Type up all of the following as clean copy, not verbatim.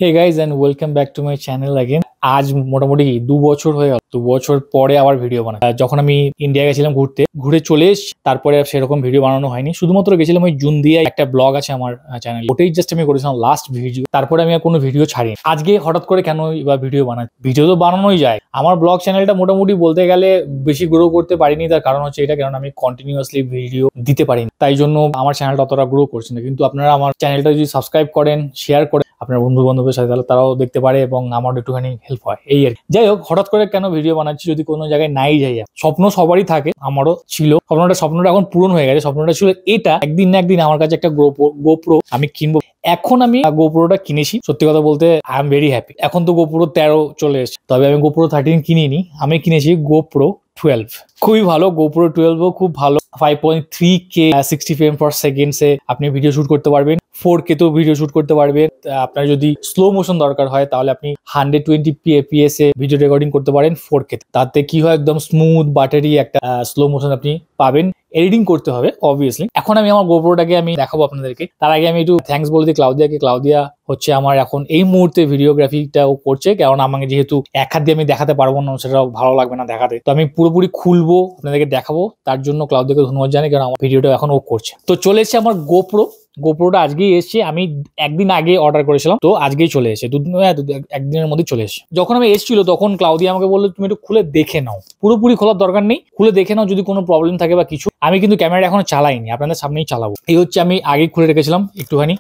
Hey guys and welcome back to my channel again. আজ মোটামুটি 2 বছর হয়ে গেল। 2 বছর পরে আবার ভিডিও বানাই। যখন আমি ইন্ডিয়া গেছিলাম ঘুরে চলে এসেছি, তারপরে আর সেরকম ভিডিও বানানো হয়নি। শুধুমাত্র গেছিলাম ওই জুন দিয়ে একটা ব্লগ আছে আমার চ্যানেলে, ওটাই জাস্ট আমি করেছিলাম লাস্ট ভিডিও। তারপরে আমি আর কোনো ভিডিও ছাড়িনি। আজকে হঠাৎ করে কেন এবার ভিডিও বানাই? ভিডিও তো বানানোই যায়। আমার ব্লগ চ্যানেলটা মোটামুটি বলতে গেলে বেশি গ্রো করতে পারিনি, তার কারণ হচ্ছে এটা, কারণ আমি কন্টিনিউয়াসলি ভিডিও দিতে পারিনি, তাই জন্য আমার চ্যানেলটা অতটা গ্রো করছে না। কিন্তু আপনারা আমার চ্যানেলটা যদি সাবস্ক্রাইব করেন, শেয়ার করেন আপনার বন্ধু বান্ধবের সাথে, তাহলে তারাও দেখতে পারে এবং আমার একটুখানি হেল্প হয়, এই আর কি। যাই হোক, হঠাৎ করে কেন ভিডিও বানাচ্ছি, যদি কোনো জায়গায় নাই যাই। স্বপ্ন সবারই থাকে, আমারও ছিল স্বপ্নটা এখন পূরণ হয়ে গেছে। স্বপ্নটা ছিল এটা, একদিন না একদিন আমার কাছে একটা গোপ্রো আমি কিনবো। এখন আমি গোপ্রোটা কিনেছি। সত্যি কথা বলতে আই এম ভেরি হ্যাপি। এখন তো গোপ্রো 13 চলে এসেছে, তবে আমি গোপ্রো 13 কিনিনি, আমি কিনেছি গোপ্রো 12। খুবই ভালো, গোপ্রো 12 খুব ভালো। 5.3K 60 ফ্রেম পার সেকেন্ডে আপনি ভিডিও শুট করতে পারবেন। 4K তো ভিডিও শুট করতে পারবেন। আপনার যদি স্লো মোশন দরকার হয় তাহলে আপনি 120p FPS এ ভিডিও রেকর্ডিং করতে পারেন 4K। তাতে কি হয়, একদম স্মুথ বাটারি একটা স্লো মোশন আপনি পাবেন। এডিটিং করতে হবে অবভিয়াসলি। এখন আমি আমার গোপ্রোটাকে আমি দেখাবো আপনাদেরকে। তার আগে আমি একটু থ্যাঙ্কস বলে দিই ক্লাউদিয়াকে। ক্লাউদিয়া হচ্ছে আমার এখন এই মুহূর্তে ভিডিওগ্রাফিটাও করছে, কারণ আমাকে যেহেতু এক হাত দিয়ে আমি দেখাতে পারবো না, সেটাও ভালো লাগবে না দেখাতে, তো আমি পুরোপুরি খুলবো আপনাদেরকে দেখাবো। তার জন্য ক্লাউদিয়াকে ধন্যবাদ জানাই, কারণ আমার ভিডিওটা এখন ও করছে। তো চলে এসেছে আমার গোপ্রোটা আজকেই এসছে। আমি একদিন আগে অর্ডার করেছিলাম, তো আজকেই চলে এসেছে। একদিনের মধ্যে চলে এসেছে। যখন আমি এসেছিল তখন ক্লাউদিয়া আমাকে বললো তুমি একটু খুলে দেখে নাও, পুরোপুরি খোলার দরকার নেই, খুলে দেখে নাও যদি কোনো প্রবলেম থাকে বা কিছু। আমি কিন্তু ক্যামেরা এখনো চালাইনি, আপনাদের সামনেই চালাবো। এই হচ্ছে, আমি আগে খুলে রেখেছিলাম একটুখানি,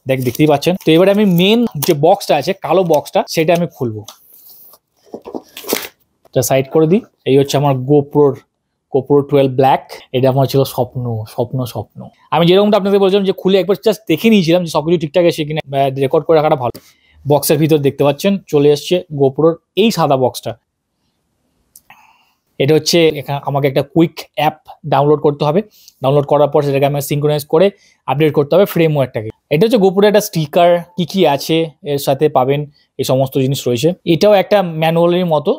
দেখতেই পাচ্ছেন। তো এবারে আমি মেন যে বক্সটা আছে, কালো বক্সটা, সেটা আমি খুলবো। সাইড করে দিই। এই হচ্ছে আমার গোপ্রো 12 ব্ল্যাক। এটা আমার ছিল স্বপ্ন। আমি যেরকমটা আপনাদের বলছিলাম যে খুলে একবার জাস্ট দেখে নিয়েছিলাম যে সবকিছু ঠিকঠাক আছে কিনা, রেকর্ড করে রাখাটা ভালো। বক্সের ভিতর দেখতে পাচ্ছেন চলে এসছে গোপ্রোর এই সাদা বক্সটা। এটা হচ্ছে, আমাকে একটা কুইক অ্যাপ ডাউনলোড করতে হবে। ডাউনলোড করার পর সেটাকে আমি সিঙ্ক্রোনাইজ করে আপডেট করতে হবে ফ্রেমওয়্যারটাকে। এটা হচ্ছে গোপ্রোর একটা স্টিকার, কি আছে এর সাথে পাবেন, এই সমস্ত জিনিস রয়েছে। এটাও একটা ম্যানুয়ালের মতো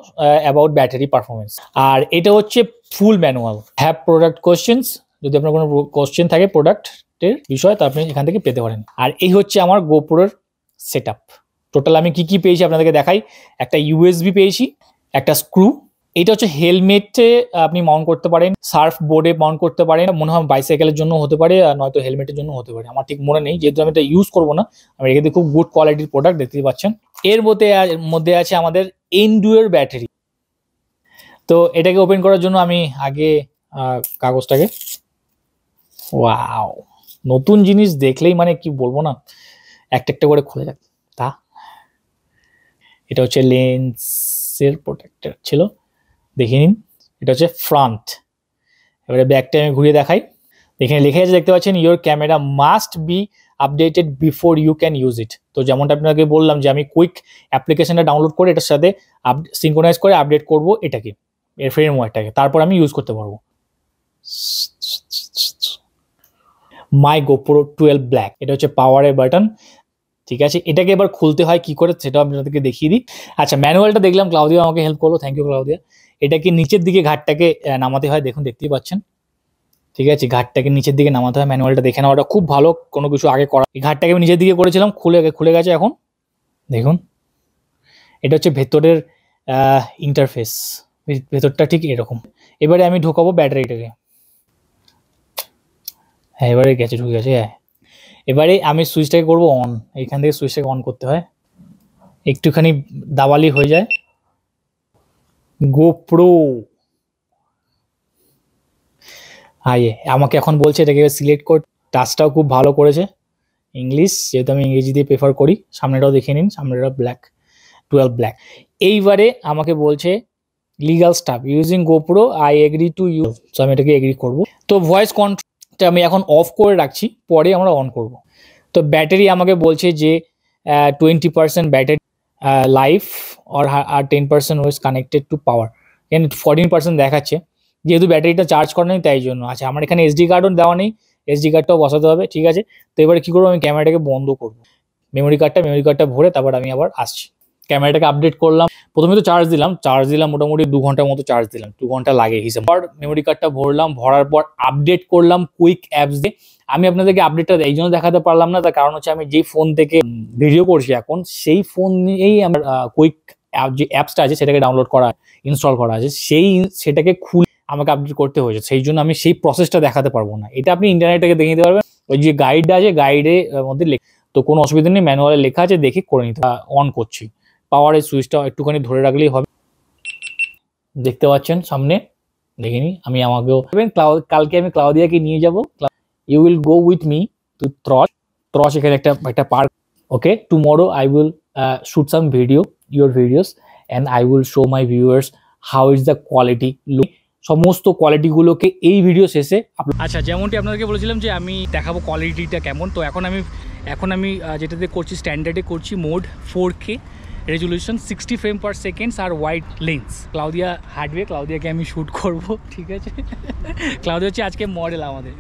অ্যাবাউট ব্যাটারি পারফরমেন্স। আর এটা হচ্ছে ফুল ম্যানুয়াল। হ্যাভ প্রোডাক্ট কোশ্চেন্স, যদি আপনার কোনো কোশ্চেন থাকে প্রোডাক্টের বিষয়, তো আপনি এখান থেকে পেতে পারেন। আর এই হচ্ছে আমার গোপ্রোর সেট আপ। টোটাল আমি কি পেয়েছি আপনাদেরকে দেখাই। একটা USB পেয়েছি, একটা স্ক্রু। এটা হচ্ছে হেলমেটে আপনি মাউন্ট করতে পারেন, সার্ফ বোর্ডে মাউন্ট করতে পারেন, মনে হয় বাইসাইকেলের জন্য হতে পারে, আর নয়তো হেলমেটের জন্য হতে পারে, আমার ঠিক মনে নেই, যেহেতু আমি এটা ইউজ করবো না। আমি রেখে দিই, খুব গুড কোয়ালিটির প্রোডাক্ট, দেখতেই পাচ্ছেন। এর মধ্যে আছে আমাদের এন্ডুয়ের ব্যাটারি। তো এটাকে ওপেন করার জন্য আমি আগে কাগজটাকে, ওয়াও, নতুন জিনিস দেখলেই মানে কি বলবো না, একটা করে খুলে যাক। তা এটা হচ্ছে লেন্সের প্রোটেক্টর ছিল, দেখে নিন। এটা হচ্ছে ফ্রন্ট। এবারে ব্যাকটা আমি ঘুরিয়ে দেখাই। এখানে লেখা আছে, দেখতে পাচ্ছেন, your camera must be updated before you can use it. তো যেমনটা আপনাকে বললাম যে আমি কুইক অ্যাপ্লিকেশনটা ডাউনলোড করে এটার সাথে সিঙ্ক্রোনাইজ করে আপডেট করব এটাকে, এর ফ্রেমওয়্যারটাকে, তারপর আমি ইউজ করতে পারবো। মাই গোপ্রো 12 ব্ল্যাক, এটা হচ্ছে পাওয়ারের বাটন। ঠিক আছে, এটাকে এবার খুলতে হয় কি করে সেটাও আপনাদেরকে দেখিয়ে দিই। আচ্ছা, ম্যানুয়ালটা দেখলাম, ক্লাউদিয়া আমাকে হেল্প করলো, থ্যাংক ইউ ক্লাউদিয়া। এটাকে নিচের দিকে ঘাটটাকে নামাতে হয়, দেখতেই পাচ্ছেন। ঠিক আছে, ঘাটটাকে নিচের দিকে নামাতে হয়। ম্যানুয়ালটা দেখে নেওয়াটা খুব ভালো, কোনো কিছু আগে করা। এই ঘাটটাকে আমি নিচের দিকে করেছিলাম, খুলে গেছে এখন দেখুন। এটা হচ্ছে ভেতরের ইন্টারফেস, ভেতরটা ঠিক এরকম। এবারে আমি ঢোকাবো ব্যাটারিটাকে। হ্যাঁ, এবারে ঢুকে গেছে। হ্যাঁ, এবারে আমি সুইচটাকে করবো অন। এখান থেকে সুইচটাকে অন করতে হয়, একটুখানি দাবালি হয়ে যায়। গোপ্রো আমাকে এখন বলছে এটাকে সিলেক্ট কর। টাচটাও খুব ভালো করেছে, ইংলিশ, যেহেতু আমি ইংরেজি দিয়ে প্রেফার করি। সামনেটাও দেখে নিন, সামনেটা 12 ব্ল্যাক। এইবারে আমাকে বলছে legal staff using GoPro, I agree to use. So আমি এটাকে এগ্রি করবো। তো ভয়েস কন্ট্রোলটা আমি এখন অফ করে রাখছি, পরে আমরা অন করব। তো ব্যাটারি আমাকে বলছে যে 20% ব্যাটারি লাইফ আর 10% ওয়াজ কানেক্টেড টু পাওয়ার। এখানে 14% দেখাচ্ছে, যেহেতু ব্যাটারিটা চার্জ করা নেই তাই জন্য। আচ্ছা, আমার এখানে SD কার্ডও দেওয়া নেই, SD কার্ডটাও বসাতে হবে। ঠিক আছে, তো এবারে কী করবো, আমি ক্যামেরাটাকে বন্ধ করবো, মেমোরি কার্ডটা ভরে তারপর আমি আবার আসছি। ক্যামেরাটাকে আপডেট করলাম, প্রথমে তো চার্জ দিলাম মোটামুটি 2 ঘন্টার মতো চার্জ দিলাম, 2 ঘন্টা লাগে হিসাব। পর মেমোরি কার্ডটা ভরলাম, ভরার পর আপডেট করলাম কুইক অ্যাপস দিয়ে। আমি আপনাদেরকে আপডেটটা এই জন্য দেখাতে পারলাম না, তার কারণ হচ্ছে আমি যেই ফোন থেকে ভিডিও করছি এখন সেই ফোন নিয়েই আমার কুইক যে অ্যাপসটা আছে সেটাকে ডাউনলোড করা ইনস্টল করা আছে, সেটাকে খুলে আমাকে আপডেট করতে হয়েছে, সেই জন্য আমি সেই প্রসেসটা দেখাতে পারবো না। এটা আপনি ইন্টারনেট থেকে দেখে নিতে পারবেন, ওই যে গাইডটা আছে গাইডের মধ্যে তো কোনো অসুবিধা নেই, ম্যানুয়ালে লেখা আছে, দেখে করে নিতে। অন করছি, পাওয়ারের সুইচটা একটুখানি ধরে রাখলেই হবে। দেখতে পাচ্ছেন সামনে, দেখিনি আমি, আমাকেও কালকে আমি ক্লাউদিয়াকে নিয়ে যাবো। You will go with me to ত্রশ, এখানে একটা park. Okay, tomorrow I will shoot some your videos and I will show my viewers how is the quality. সমস্ত কোয়ালিটিগুলোকে এই ভিডিও শেষে। আচ্ছা, যেমনটি আপনাদেরকে বলেছিলাম যে আমি দেখাবো কোয়ালিটিটা কেমন। তো এখন আমি যেটাতে করছি স্ট্যান্ডার্ডে করছি, mode 4K resolution, 60 frame per seconds আর ওয়াইড লেন্স। ক্লাউদিয়া হার্ডওয়ে, ক্লাউদিয়াকে আমি শ্যুট করব, ঠিক আছে। ক্লাউদিয়া হচ্ছে আজকে মডেল আমাদের।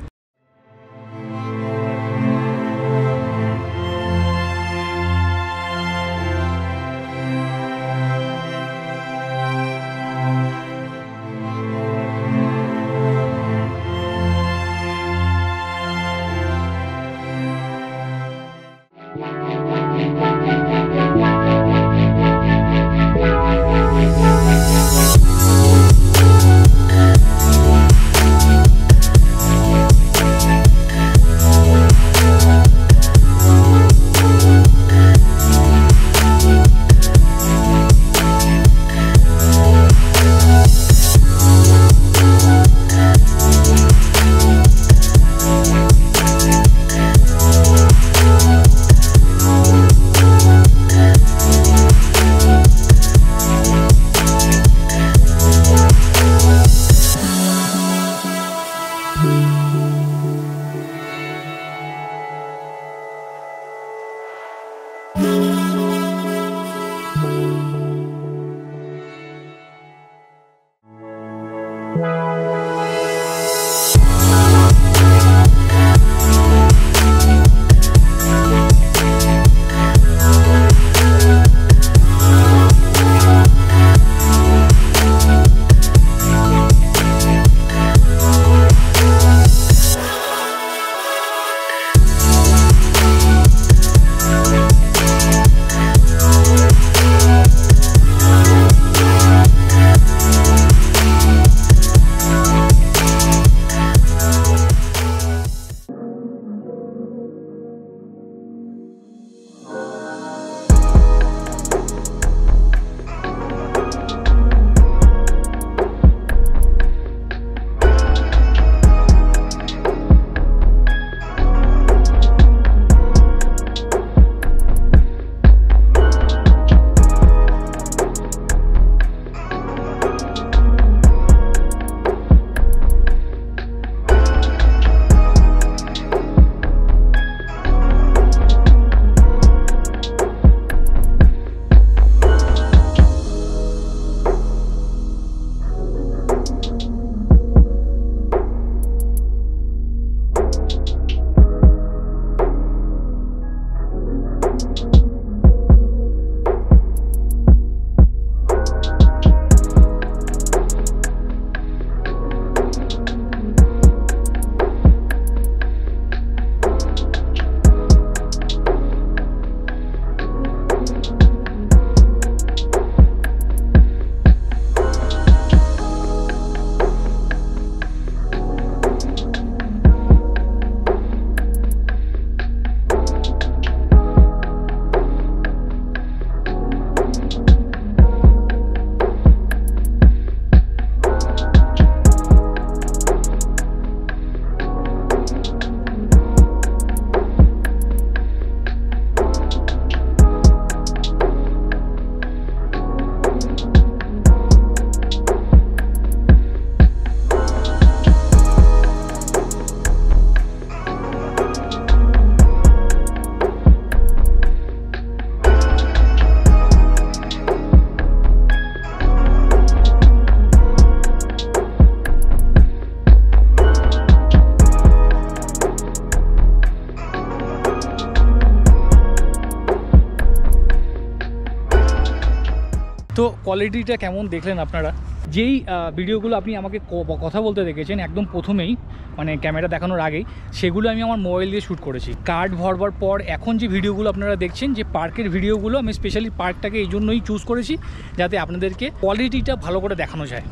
তো কোয়ালিটিটা কেমন দেখলেন আপনারা। যেই ভিডিওগুলো আপনি আমাকে কথা বলতে দেখেছেন একদম প্রথমেই, মানে ক্যামেরা দেখানোর আগেই, সেগুলো আমি আমার মোবাইল দিয়ে শ্যুট করেছি। কার্ড ভরবার পর এখন যে ভিডিওগুলো আপনারা দেখছেন, যে পার্কের ভিডিওগুলো, আমি স্পেশালি পার্কটাকে এই জন্যই চুজ করেছি যাতে আপনাদেরকে কোয়ালিটিটা ভালো করে দেখানো যায়।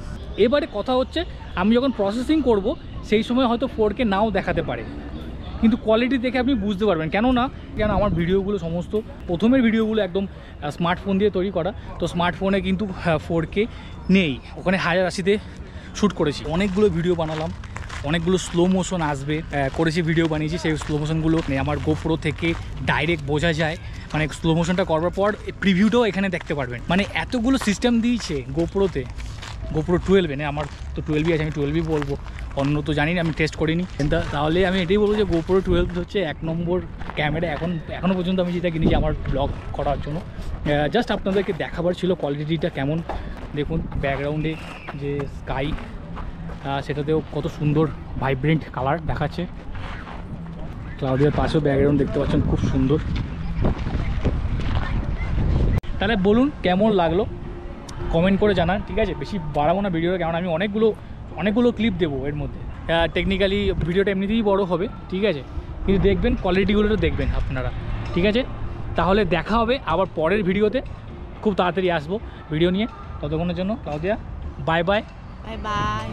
এবারে কথা হচ্ছে, আমি যখন প্রসেসিং করব সেই সময় হয়তো 4K নাও দেখাতে পারে, কিন্তু কোয়ালিটি দেখে আপনি বুঝতে পারবেন। কেন আমার ভিডিওগুলো সমস্ত প্রথমের ভিডিওগুলো একদম স্মার্টফোন দিয়ে তৈরি করা, তো স্মার্টফোনে কিন্তু 4K নেই, ওখানে 1080-তে শ্যুট করেছি। অনেকগুলো ভিডিও বানালাম, অনেকগুলো স্লো মোশন আসবে করেছি, ভিডিও বানিয়েছি। সেই স্লো মোশনগুলো আমার গোপ্রো থেকে ডাইরেক্ট বোঝা যায়, মানে স্লো মোশনটা করবার পর প্রিভিউটাও এখানে দেখতে পারবেন। মানে এতগুলো সিস্টেম দিয়েছে গোপ্রোতে, গোপ্রো 12 আমার তো 12ই আছে, আমি 12ই বলবো, অন্য তো জানি না, আমি টেস্ট করিনি। তাহলে আমি এটাই বলবো যে গোপ্রো 12 হচ্ছে 1 নম্বর ক্যামেরা এখনও পর্যন্ত আমি যেটা কিনেছি আমার ব্লগ করার জন্য। জাস্ট আপনাদেরকে দেখাবার ছিল কোয়ালিটিটা কেমন। দেখুন ব্যাকগ্রাউন্ডে যে স্কাই, সেটাতেও কত সুন্দর ভাইব্রেন্ট কালার দেখাচ্ছে। ক্লাউডের পাশেও ব্যাকগ্রাউন্ড দেখতে পাচ্ছেন, খুব সুন্দর। তাহলে বলুন কেমন লাগলো, কমেন্ট করে জানান, ঠিক আছে? বেশি বাড়াবো না ভিডিওটা, কারণ আমি অনেকগুলো ক্লিপ দেবো এর মধ্যে। টেকনিক্যালি ভিডিওটা এমনিতেই বড় হবে, ঠিক আছে, কিন্তু দেখবেন কোয়ালিটিগুলো দেখবেন আপনারা, ঠিক আছে? তাহলে দেখা হবে আবার পরের ভিডিওতে, খুব তাড়াতাড়ি আসবো ভিডিও নিয়ে। ততক্ষণের জন্য Claudia bye bye. Bye bye.